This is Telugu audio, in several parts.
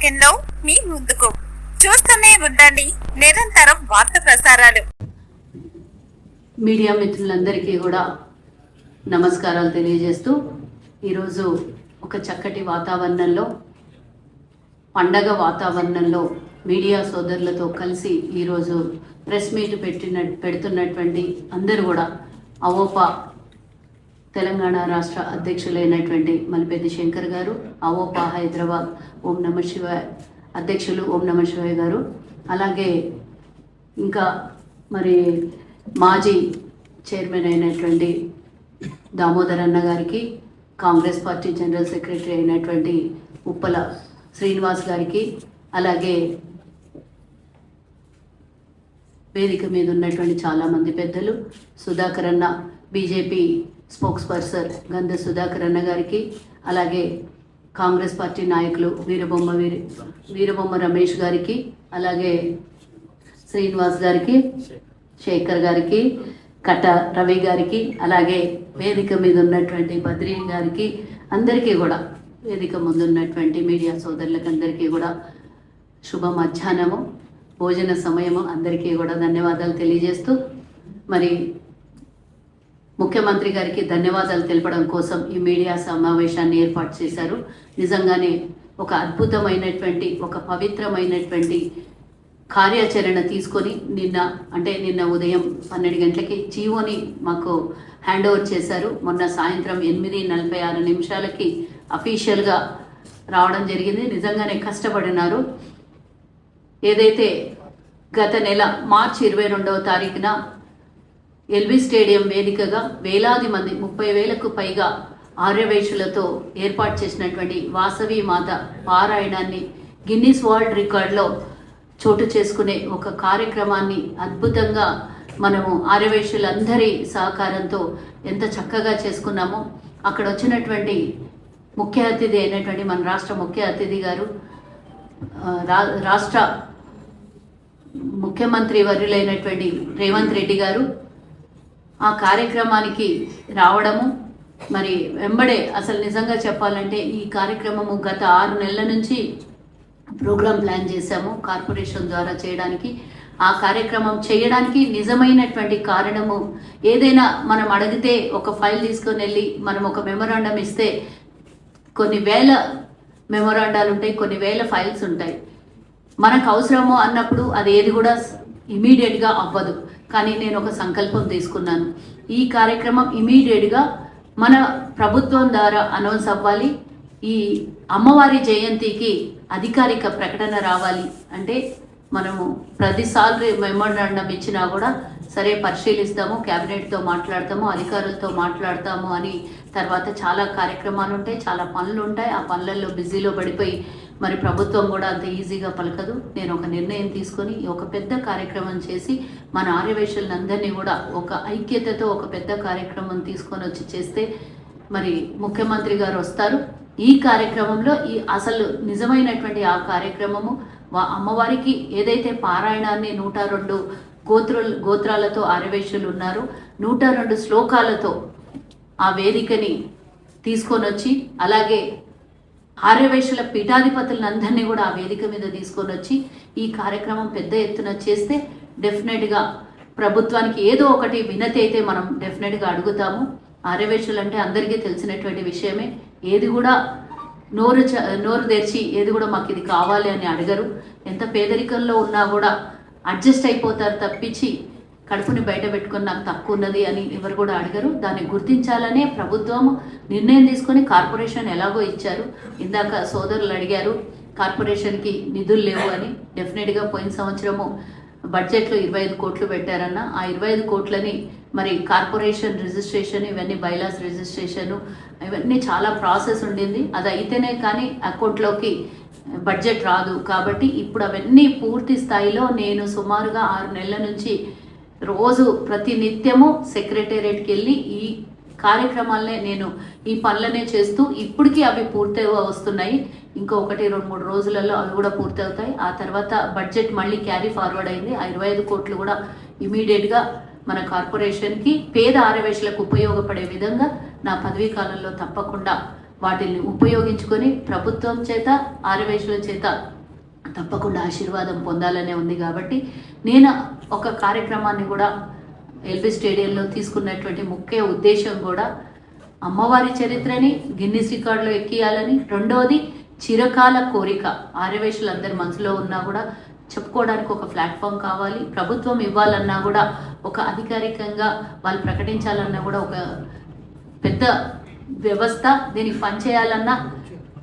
సెకండ్లో మీ ముందుకు. చూస్తూనే ఉండండి నిరంతరం వార్త ప్రసారాలు. మీడియా మిత్రులందరికీ కూడా నమస్కారాలు తెలియజేస్తూ ఈరోజు ఒక చక్కటి వాతావరణంలో, పండగ వాతావరణంలో మీడియా సోదరులతో కలిసి ఈరోజు ప్రెస్ మీట్ పెడుతున్నటువంటి అందరూ కూడా అవోపా తెలంగాణ రాష్ట్ర అధ్యక్షులైనటువంటి మల్లిపెద్ది శంకర్ గారు, అవోపా హైదరాబాద్ ఓం నమ శివాయ అధ్యక్షులు ఓం నమ శివాయ గారు, అలాగే ఇంకా మరి మాజీ చైర్మన్ అయినటువంటి దామోదర్ అన్న గారికి, కాంగ్రెస్ పార్టీ జనరల్ సెక్రటరీ అయినటువంటి ఉప్పల శ్రీనివాస్ గారికి, అలాగే వేదిక మీద ఉన్నటువంటి చాలామంది పెద్దలు, సుధాకర్ అన్న బీజేపీ స్పోక్స్ పర్సన్ గంధ సుధాకర్ అన్న గారికి, అలాగే కాంగ్రెస్ పార్టీ నాయకులు వీరబొమ్మ రమేష్ గారికి, అలాగే శ్రీనివాస్ గారికి, శేఖర్ గారికి, కట రవి గారికి, అలాగే వేదిక మీద ఉన్నటువంటి బద్రీ గారికి, అందరికీ కూడా వేదిక ముందు ఉన్నటువంటి మీడియా సోదరులకు అందరికీ కూడా శుభ మధ్యాహ్నము, భోజన సమయము, అందరికీ కూడా ధన్యవాదాలు తెలియజేస్తూ మరి ముఖ్యమంత్రి గారికి ధన్యవాదాలు తెలపడం కోసం ఈ మీడియా సమావేశాన్ని ఏర్పాటు చేశారు. నిజంగానే ఒక అద్భుతమైనటువంటి, ఒక పవిత్రమైనటువంటి కార్యాచరణ తీసుకొని నిన్న ఉదయం 12 గంటలకి జీవోని మాకు హ్యాండ్ ఓవర్ చేశారు. మొన్న సాయంత్రం 8:46 అఫీషియల్గా రావడం జరిగింది. నిజంగానే కష్టపడినారు. ఏదైతే గత నెల మార్చి 22వ తారీఖున ఎల్బీ స్టేడియం వేదికగా వేలాది మంది 30,000కు పైగా ఆర్యవైశ్యులతో ఏర్పాటు చేసినటువంటి వాసవి మాత పారాయణాన్ని గిన్నిస్ వరల్డ్ రికార్డులో చోటు చేసుకునే ఒక కార్యక్రమాన్ని అద్భుతంగా మనము ఆర్యవైశ్యులందరి సహకారంతో ఎంత చక్కగా చేసుకున్నామో, అక్కడ వచ్చినటువంటి ముఖ్య అతిథి అయినటువంటి మన రాష్ట్ర ముఖ్య అతిథి గారు, రాష్ట్ర ముఖ్యమంత్రి వర్యులైనటువంటి రేవంత్ రెడ్డి గారు ఆ కార్యక్రమానికి రావడము, మరి వెంబడే అసలు నిజంగా చెప్పాలంటే ఈ కార్యక్రమము గత 6 నెలల నుంచి ప్రోగ్రాం ప్లాన్ చేశాము కార్పొరేషన్ ద్వారా చేయడానికి. ఆ కార్యక్రమం చేయడానికి నిజమైనటువంటి కారణము, ఏదైనా మనం అడిగితే ఒక ఫైల్ తీసుకొని వెళ్ళి మనం ఒక మెమొరాండం ఇస్తే కొన్ని వేల మెమొరాండాలు ఉంటాయి, కొన్ని వేల ఫైల్స్ ఉంటాయి. మనకు అవసరమో అన్నప్పుడు అది ఏది కూడా ఇమీడియట్గా అవ్వదు. కానీ నేను ఒక సంకల్పం తీసుకున్నాను, ఈ కార్యక్రమం ఇమీడియట్గా మన ప్రభుత్వం ద్వారా అనౌన్స్ అవ్వాలి. ఈ అమ్మవారి జయంతికి అధికారిక ప్రకటన రావాలి. అంటే మనము ప్రతిసారి మెమొరాండం ఇచ్చినా కూడా సరే పరిశీలిస్తాము, క్యాబినెట్తో మాట్లాడతాము, అధికారులతో మాట్లాడతాము అని. తర్వాత చాలా కార్యక్రమాలు ఉంటాయి, చాలా పనులు ఉంటాయి. ఆ పనులలో బిజీలో పడిపోయి మరి ప్రభుత్వం కూడా అంత ఈజీగా పలకదు. నేను ఒక నిర్ణయం తీసుకొని ఒక పెద్ద కార్యక్రమం చేసి మన ఆర్యవైశ్యులందరినీ కూడా ఒక ఐక్యతతో ఒక పెద్ద కార్యక్రమం తీసుకొని వచ్చి చేస్తే మరి ముఖ్యమంత్రి గారు వస్తారు. ఈ కార్యక్రమంలో ఈ అసలు నిజమైనటువంటి ఆ కార్యక్రమము అమ్మవారికి ఏదైతే పారాయణాన్ని 102 గోత్రాలతో ఆర్యవైశ్యులు ఉన్నారు, 102 శ్లోకాలతో ఆ వేదికని తీసుకొని వచ్చి, అలాగే ఆర్యవైశ్యుల పీఠాధిపతులందరినీ కూడా ఆ వేదిక మీద తీసుకొని వచ్చి ఈ కార్యక్రమం పెద్ద ఎత్తున చేస్తే డెఫినెట్గా ప్రభుత్వానికి ఏదో ఒకటి వినతి అయితే మనం డెఫినెట్గా అడుగుతాము. ఆర్యవైశ్యులు అంటే అందరికీ తెలిసినటువంటి విషయమే. ఏది కూడా నోరు తెరిచి ఏది కూడా మాకు ఇది కావాలి అని అడగరు. ఎంత పేదరికంలో ఉన్నా కూడా అడ్జస్ట్ అయిపోతారు తప్పించి కడుపుని బయట పెట్టుకొని నాకు తక్కువ ఉన్నది అని ఎవరు కూడా అడగరు. దాన్ని గుర్తించాలనే ప్రభుత్వం నిర్ణయం తీసుకొని కార్పొరేషన్ ఎలాగో ఇచ్చారు. ఇందాక సోదరులు అడిగారు కార్పొరేషన్కి నిధులు లేవు అని. డెఫినెట్గా పోయిన సంవత్సరము బడ్జెట్లో 25 కోట్లు పెట్టారన్న. ఆ 25 కోట్లని మరి కార్పొరేషన్ రిజిస్ట్రేషన్, ఇవన్నీ బైలాస్ రిజిస్ట్రేషను, ఇవన్నీ చాలా ప్రాసెస్ ఉండింది. అది అయితేనే కానీ అకౌంట్లోకి బడ్జెట్ రాదు. కాబట్టి ఇప్పుడు అవన్నీ పూర్తి స్థాయిలో నేను సుమారుగా 6 నెలల నుంచి రోజు ప్రతి నిత్యము సెక్రటేరియట్కి వెళ్ళి ఈ కార్యక్రమాలనే నేను ఈ పనులనే చేస్తూ ఇప్పటికీ అవి పూర్తి వస్తున్నాయి. ఇంకో 1-2-3 రోజులలో అవి కూడా పూర్తి అవుతాయి. ఆ తర్వాత బడ్జెట్ మళ్ళీ క్యారీ ఫార్వర్డ్ అయింది. ఆ 25 కోట్లు కూడా ఇమీడియట్గా మన కార్పొరేషన్కి పేద ఆర్యవైశ్యులకు ఉపయోగపడే విధంగా నా పదవీ కాలంలో తప్పకుండా వాటిని ఉపయోగించుకొని ప్రభుత్వం చేత ఆర్యవైశ్యుల చేత తప్పకుండా ఆశీర్వాదం పొందాలనే ఉంది. కాబట్టి నేను ఒక కార్యక్రమాన్ని కూడా ఎల్బీ స్టేడియంలో తీసుకున్నటువంటి ముఖ్య ఉద్దేశం కూడా అమ్మవారి చరిత్రని గిన్నిస్ రికార్డులో ఎక్కియాలని, రెండవది చిరకాల కోరిక ఆర్యవైశ్యులందరి మనసులో ఉన్నా కూడా చెప్పుకోవడానికి ఒక ప్లాట్ఫామ్ కావాలి. ప్రభుత్వం ఇవ్వాలన్నా కూడా ఒక అధికారికంగా వాళ్ళు ప్రకటించాలన్నా కూడా ఒక పెద్ద వ్యవస్థ, దీనికి పనిచేయాలన్నా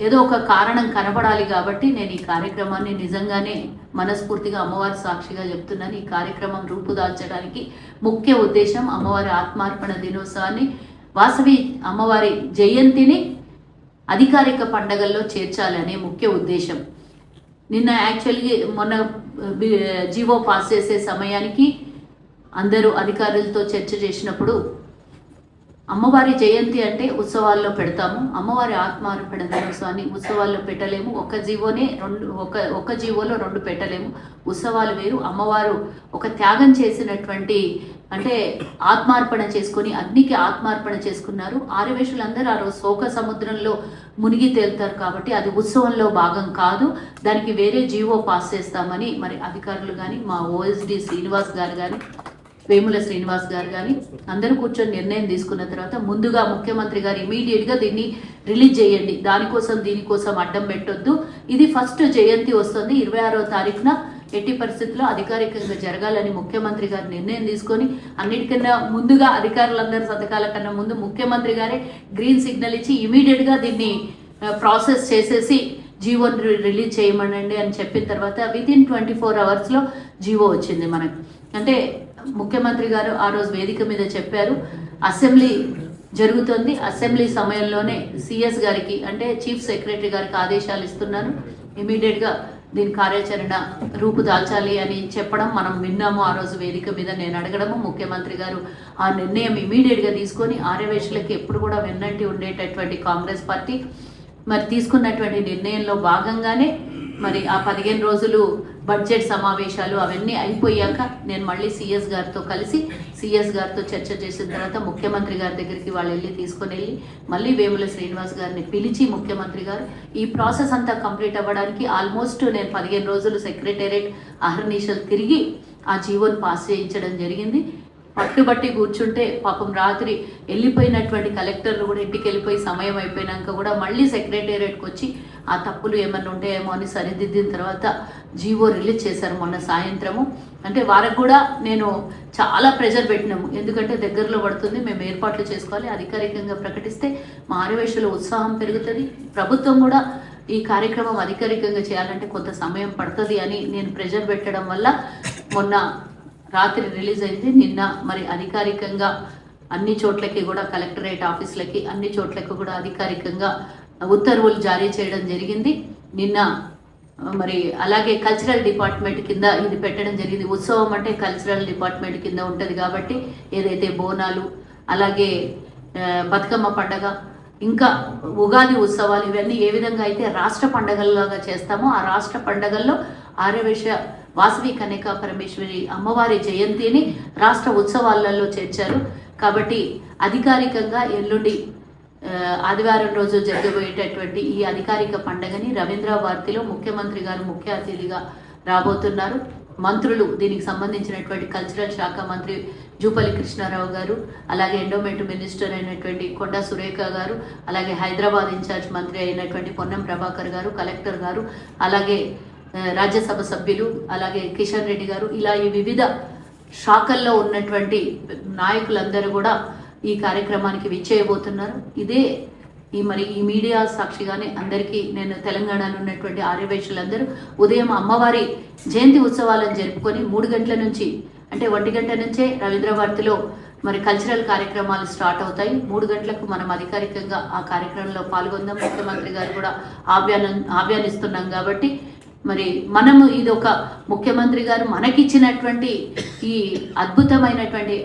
ఏదో ఒక కారణం కనబడాలి. కాబట్టి నేను ఈ కార్యక్రమాన్ని నిజంగానే మనస్ఫూర్తిగా అమ్మవారి సాక్షిగా చెప్తున్నాను. ఈ కార్యక్రమం రూపుదాల్చడానికి ముఖ్య ఉద్దేశం అమ్మవారి ఆత్మార్పణ దినోత్సవాన్ని, వాసవి అమ్మవారి జయంతిని అధికారిక పండగల్లో చేర్చాలనే ముఖ్య ఉద్దేశం. నిన్న యాక్చువల్గా మొన్న జీవో పాస్ చేసే సమయానికి అందరూ అధికారులతో చర్చ చేసినప్పుడు అమ్మవారి జయంతి అంటే ఉత్సవాల్లో పెడతాము, అమ్మవారి ఆత్మార్పణ దినోత్సవాన్ని ఉత్సవాల్లో పెట్టలేము. ఒక జీవోలో రెండు పెట్టలేము. ఉత్సవాలు వేరు. అమ్మవారు ఒక త్యాగం చేసినటువంటి, అంటే ఆత్మార్పణ చేసుకొని అగ్నికి ఆత్మార్పణ చేసుకున్నారు. ఆర్యవైశ్యులందరూ ఆ రోజు శోక సముద్రంలో మునిగి తేలుతారు. కాబట్టి అది ఉత్సవంలో భాగం కాదు, దానికి వేరే జీవో పాస్ చేస్తామని మరి అధికారులు కానీ, మా ఓఎస్డి శ్రీనివాస్ గారు కానీ, వేముల శ్రీనివాస్ గారు కానీ అందరూ కూర్చొని నిర్ణయం తీసుకున్న తర్వాత ముందుగా ముఖ్యమంత్రి గారు ఇమీడియట్గా దీన్ని రిలీజ్ చేయండి, దీనికోసం అడ్డం పెట్టొద్దు, ఇది ఫస్ట్ జయంతి వస్తుంది 26వ తారీఖున, ఎట్టి పరిస్థితుల్లో అధికారికంగా జరగాలని ముఖ్యమంత్రి గారు నిర్ణయం తీసుకొని అన్నిటికన్నా ముందుగా అధికారులందరి సంతకాల కన్నా ముందు ముఖ్యమంత్రి గారే గ్రీన్ సిగ్నల్ ఇచ్చి ఇమీడియట్గా దీన్ని ప్రాసెస్ చేసేసి జీవోని రిలీజ్ చేయమనండి అని చెప్పిన తర్వాత వితిన్ 24 అవర్స్లో జీవో వచ్చింది మనకు. అంటే ముఖ్యమంత్రి గారు ఆ రోజు వేదిక మీద చెప్పారు, అసెంబ్లీ జరుగుతుంది, అసెంబ్లీ సమయంలోనే సిఎస్ గారికి అంటే చీఫ్ సెక్రటరీ గారికి ఆదేశాలు ఇస్తున్నాను, ఇమీడియట్గా దీని కార్యాచరణ రూపుదాల్చాలి అని చెప్పడం మనం విన్నాము. ఆ రోజు వేదిక మీద నేను అడగడము, ముఖ్యమంత్రి గారు ఆ నిర్ణయం ఇమీడియట్గా తీసుకొని ఆర్యవైశ్యులకి ఎప్పుడు కూడా వెన్నంటి ఉండేటటువంటి కాంగ్రెస్ పార్టీ మరి తీసుకున్నటువంటి నిర్ణయంలో భాగంగానే మరి ఆ 15 రోజులు బడ్జెట్ సమావేశాలు అవన్నీ అయిపోయాక నేను మళ్ళీ సిఎస్ గారితో కలిసి సిఎస్ గారితో చర్చ చేసిన తర్వాత ముఖ్యమంత్రి గారి దగ్గరికి వాళ్ళు తీసుకొని వెళ్ళి మళ్ళీ వేముల శ్రీనివాస్ గారిని పిలిచి ముఖ్యమంత్రి గారు ఈ ప్రాసెస్ అంతా కంప్లీట్ అవ్వడానికి ఆల్మోస్ట్ నేను 15 రోజులు సెక్రటేరియట్ అహర్నిశలు తిరిగి ఆ జీవోని పాస్ చేయించడం జరిగింది. పట్టుబట్టి కూర్చుంటే పాపం రాత్రి వెళ్ళిపోయినటువంటి కలెక్టర్లు కూడా ఇంటికి వెళ్ళిపోయి సమయం అయిపోయినాక కూడా మళ్ళీ సెక్రటేరియట్కి వచ్చి ఆ తప్పులు ఏమన్నా ఉంటాయేమో అని సరిదిద్దిన తర్వాత జీవో రిలీజ్ చేశారు మొన్న సాయంత్రము. అంటే వారికి కూడా నేను చాలా ప్రెజర్ పెట్టినాము, ఎందుకంటే దగ్గరలో పడుతుంది, మేము ఏర్పాట్లు చేసుకోవాలి, అధికారికంగా ప్రకటిస్తే మా ఆర్యవైశ్యుల ఉత్సాహం పెరుగుతుంది, ప్రభుత్వం కూడా ఈ కార్యక్రమం అధికారికంగా చేయాలంటే కొంత సమయం పడుతుంది అని నేను ప్రెజర్ పెట్టడం వల్ల మొన్న రాత్రి రిలీజ్ అయింది. నిన్న మరి అధికారికంగా అన్ని చోట్లకి కూడా కలెక్టరేట్ ఆఫీసులకి అన్ని చోట్లకి కూడా అధికారికంగా ఉత్తర్వులు జారీ చేయడం జరిగింది నిన్న. మరి అలాగే కల్చరల్ డిపార్ట్మెంట్ కింద ఇది పెట్టడం జరిగింది. ఉత్సవం అంటే కల్చరల్ డిపార్ట్మెంట్ కింద ఉంటుంది కాబట్టి ఏదైతే బోనాలు అలాగే బతుకమ్మ పండగ ఇంకా ఉగాది ఉత్సవాలు ఇవన్నీ ఏ విధంగా అయితే రాష్ట్ర పండగల్లాగా చేస్తామో ఆ రాష్ట్ర పండగల్లో ఆర్యవైశ్య వాసవి కన్యకా పరమేశ్వరి అమ్మవారి జయంతిని రాష్ట్ర ఉత్సవాలలో చేర్చారు. కాబట్టి అధికారికంగా ఎల్లుండి ఆదివారం రోజు జరగబోయేటటువంటి ఈ అధికారిక పండుగని రవీంద్ర భారతిలో ముఖ్యమంత్రి గారు ముఖ్య అతిథిగా రాబోతున్నారు. మంత్రులు దీనికి సంబంధించినటువంటి కల్చరల్ శాఖ మంత్రి జూపల్లి కృష్ణారావు గారు, అలాగే ఎండోమెంట్ మినిస్టర్ అయినటువంటి కొండా సురేఖ గారు, అలాగే హైదరాబాద్ ఇన్ఛార్జ్ మంత్రి అయినటువంటి పొన్నం ప్రభాకర్ గారు, కలెక్టర్ గారు, అలాగే రాజ్యసభ సభ్యులు, అలాగే కిషన్ రెడ్డి గారు, ఇలా ఈ వివిధ శాఖల్లో ఉన్నటువంటి నాయకులందరూ కూడా ఈ కార్యక్రమానికి విచ్చేయబోతున్నారు. ఇదే ఈ మీడియా సాక్షిగానే అందరికీ నేను తెలంగాణలో ఉన్నటువంటి ఆర్యవైశ్యులందరూ ఉదయం అమ్మవారి జయంతి ఉత్సవాలను జరుపుకొని 3 గంటల నుంచి అంటే 1 గంట నుంచే రవీంద్ర భారతిలో మరి కల్చరల్ కార్యక్రమాలు స్టార్ట్ అవుతాయి. 3 గంటలకు మనం అధికారికంగా ఆ కార్యక్రమంలో పాల్గొందాం. ముఖ్యమంత్రి గారు కూడా ఆహ్వానిస్తున్నాం కాబట్టి మరి మనము ఇది ఒక ముఖ్యమంత్రి గారు మనకిచ్చినటువంటి ఈ అద్భుతమైనటువంటి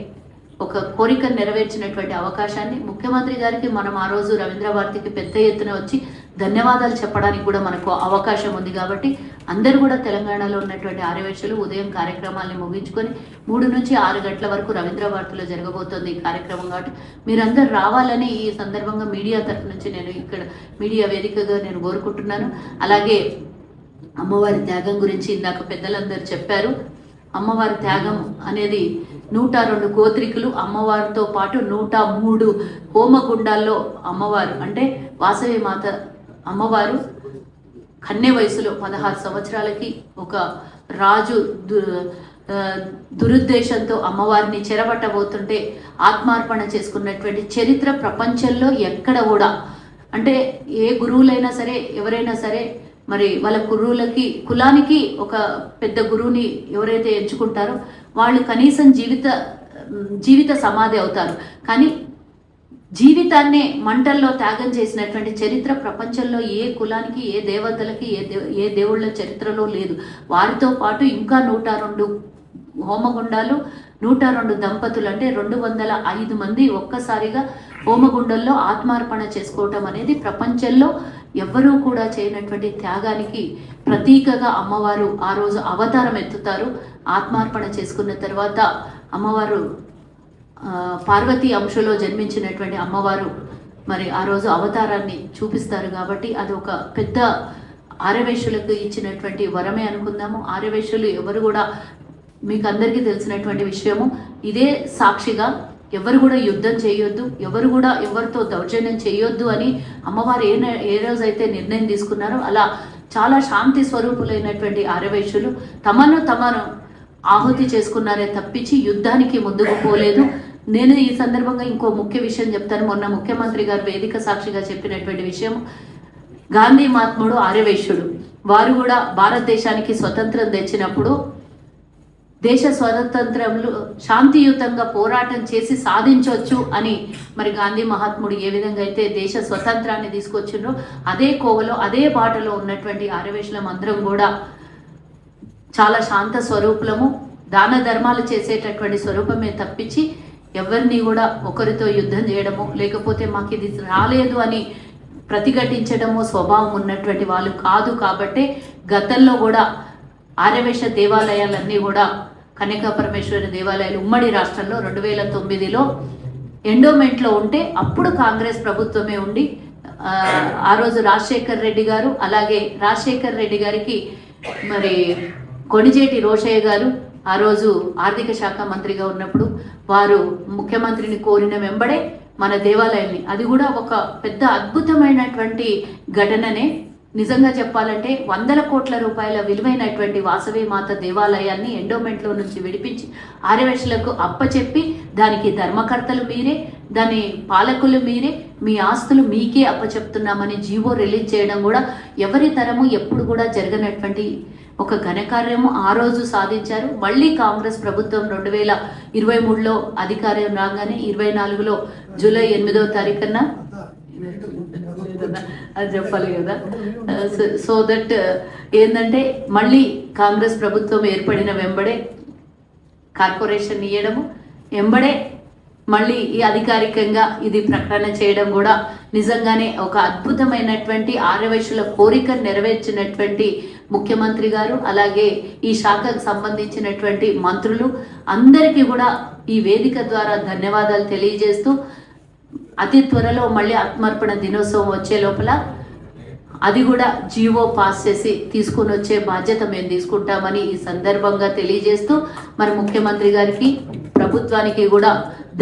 ఒక కోరికను నెరవేర్చినటువంటి అవకాశాన్ని ముఖ్యమంత్రి గారికి మనం ఆ రోజు రవీంద్ర భారతికి పెద్ద ఎత్తున వచ్చి ధన్యవాదాలు చెప్పడానికి కూడా మనకు అవకాశం ఉంది. కాబట్టి అందరూ కూడా తెలంగాణలో ఉన్నటువంటి ఆర్యవైశ్యులు ఉదయం కార్యక్రమాల్ని ముగించుకొని 3 నుంచి 6 గంటల వరకు రవీంద్ర భారతిలో జరగబోతోంది ఈ కార్యక్రమం. కాబట్టి మీరందరూ రావాలని ఈ సందర్భంగా మీడియా తరఫు నుంచి నేను ఇక్కడ మీడియా వేదికగా నేను కోరుకుంటున్నాను. అలాగే అమ్మవారి త్యాగం గురించి ఇందాక పెద్దలందరూ చెప్పారు. అమ్మవారి త్యాగం అనేది 102 గోత్రికులు, అమ్మవారితో పాటు 103 హోమగుండాల్లో అమ్మవారు అంటే వాసవి మాత అమ్మవారు కన్య వయసులో 16 సంవత్సరాలకి ఒక రాజు దురుద్దేశంతో అమ్మవారిని చెరబట్టబోతుంటే ఆత్మార్పణ చేసుకున్నటువంటి చరిత్ర ప్రపంచంలో ఎక్కడ కూడా, అంటే ఏ గురువులైనా సరే ఎవరైనా సరే మరి వాళ్ళ కులానికి ఒక పెద్ద గురువుని ఎవరైతే ఎంచుకుంటారో వాళ్ళు కనీసం జీవిత సమాధి అవుతారు. కానీ జీవితాన్నే మంటల్లో త్యాగం చేసినటువంటి చరిత్ర ప్రపంచంలో ఏ కులానికి, ఏ దేవతలకి, ఏ దేవుళ్ళ చరిత్రలో లేదు. వారితో పాటు ఇంకా 102 హోమగుండాలు, 102 దంపతులు అంటే 205 మంది ఒక్కసారిగా హోమగుండంలో ఆత్మార్పణ చేసుకోవటం అనేది ప్రపంచంలో ఎవ్వరూ కూడా చేయనటువంటి త్యాగానికి ప్రతీకగా అమ్మవారు ఆ రోజు అవతారం ఎత్తుతారు. ఆత్మార్పణ చేసుకున్న తర్వాత అమ్మవారు పార్వతీ అంశలో జన్మించినటువంటి అమ్మవారు మరి ఆ రోజు అవతారాన్ని చూపిస్తారు. కాబట్టి అది ఒక పెద్ద ఆర్యవైశ్యులకు ఇచ్చినటువంటి వరమే అనుకుందాము. ఆర్యవైశ్యులు ఎవరు కూడా మీకు అందరికీ తెలిసినటువంటి విషయము. ఇదే సాక్షిగా ఎవరు కూడా యుద్ధం చేయొద్దు, ఎవరు కూడా ఎవరితో దౌర్జన్యం చేయొద్దు అని అమ్మవారు ఏ రోజైతే నిర్ణయం తీసుకున్నారో అలా చాలా శాంతి స్వరూపులైనటువంటి ఆర్యవైశ్యులు తమను ఆహుతి చేసుకున్నారే తప్పించి యుద్ధానికి ముందుకు పోలేదు. నేను ఈ సందర్భంగా ఇంకో ముఖ్య విషయం చెప్తాను. మొన్న ముఖ్యమంత్రి గారు వేదిక సాక్షిగా చెప్పినటువంటి విషయం, గాంధీ మహాత్ముడు ఆర్యవైశ్యుడు. వారు కూడా భారతదేశానికి స్వతంత్రం తెచ్చినప్పుడు దేశ స్వతంత్రంలో శాంతియుతంగా పోరాటం చేసి సాధించవచ్చు అని మరి గాంధీ మహాత్ముడు ఏ విధంగా అయితే దేశ స్వతంత్రాన్ని తీసుకొచ్చిండ్రో అదే కోవలో అదే బాటలో ఉన్నటువంటి ఆర్యవైశ్యులం అందరం కూడా చాలా శాంత స్వరూపులము, దాన ధర్మాలు చేసేటటువంటి స్వరూపమే తప్పించి ఎవరిని కూడా ఒకరితో యుద్ధం చేయడము లేకపోతే మాకు ఇది రాలేదు అని ప్రతిఘటించడము స్వభావం ఉన్నటువంటి వాళ్ళు కాదు. కాబట్టే గతంలో కూడా ఆర్యవైశ్య దేవాలయాలన్నీ కూడా కన్యకా పరమేశ్వరి దేవాలయాలు ఉమ్మడి రాష్ట్రంలో 2009లో ఎండోమెంట్లో ఉంటే అప్పుడు కాంగ్రెస్ ప్రభుత్వమే ఉండి ఆ రోజు రాజశేఖర్ రెడ్డి గారు, అలాగే రాజశేఖర్ రెడ్డి గారికి మరి కొణిజేటి రోషయ్య గారు ఆ రోజు ఆర్థిక శాఖ మంత్రిగా ఉన్నప్పుడు వారు ముఖ్యమంత్రిని కోరిన వెంబడే మన దేవాలయాన్ని, అది కూడా ఒక పెద్ద అద్భుతమైనటువంటి ఘటననే. నిజంగా చెప్పాలంటే 100 కోట్ల రూపాయల విలువైనటువంటి వాసవి మాత దేవాలయాన్ని ఎండోమెంట్లో నుంచి విడిపించి ఆర్యవైశ్యులకు అప్పచెప్పి దానికి ధర్మకర్తలు మీరే, దాని పాలకులు మీరే, మీ ఆస్తులు మీకే అప్పచెప్తున్నామని జీవో రిలీజ్ చేయడం కూడా ఎవరి తరము ఎప్పుడు కూడా జరగనటువంటి ఒక ఘనకార్యము ఆ రోజు సాధించారు. మళ్ళీ కాంగ్రెస్ ప్రభుత్వం 2023లో అధికారం రాగానే 24లో జూలై 8వ తారీఖున అది చెప్పాలి కదా. సో దట్ ఏంటంటే మళ్ళీ కాంగ్రెస్ ప్రభుత్వం ఏర్పడిన వెంబడే కార్పొరేషన్ ఇవ్వడము, వెంబడే మళ్ళీ ఈ అధికారికంగా ఇది ప్రకటన చేయడం కూడా నిజంగానే ఒక అద్భుతమైనటువంటి ఆర్యవైశ్యుల కోరిక నెరవేర్చినటువంటి ముఖ్యమంత్రి గారు, అలాగే ఈ శాఖకు సంబంధించినటువంటి మంత్రులు అందరికీ కూడా ఈ వేదిక ద్వారా ధన్యవాదాలు తెలియజేస్తూ అతి త్వరలో మళ్ళీ ఆత్మార్పణ దినోత్సవం వచ్చే లోపల అది కూడా జీవో పాస్ చేసి తీసుకుని వచ్చే బాధ్యత మేము తీసుకుంటామని ఈ సందర్భంగా తెలియజేస్తూ మరి ముఖ్యమంత్రి గారికి ప్రభుత్వానికి కూడా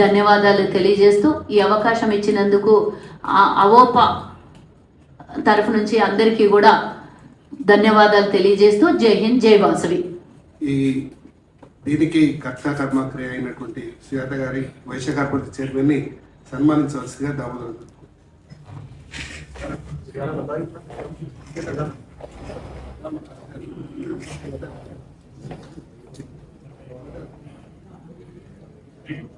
ధన్యవాదాలు తెలియజేస్తూ ఈ అవకాశం ఇచ్చినందుకు అవోపా తరఫు నుంచి అందరికీ కూడా ధన్యవాదాలు తెలియజేస్తూ జై హింద్, జై వాసవి. దీనికి కర్త కర్మక్రియ అయినటువంటి శ్వేత గారి వైశ్య కార్పొరేషన్ చైర్మన్ ని సన్మానించవలసిందిగా దామోదరం. Thank you.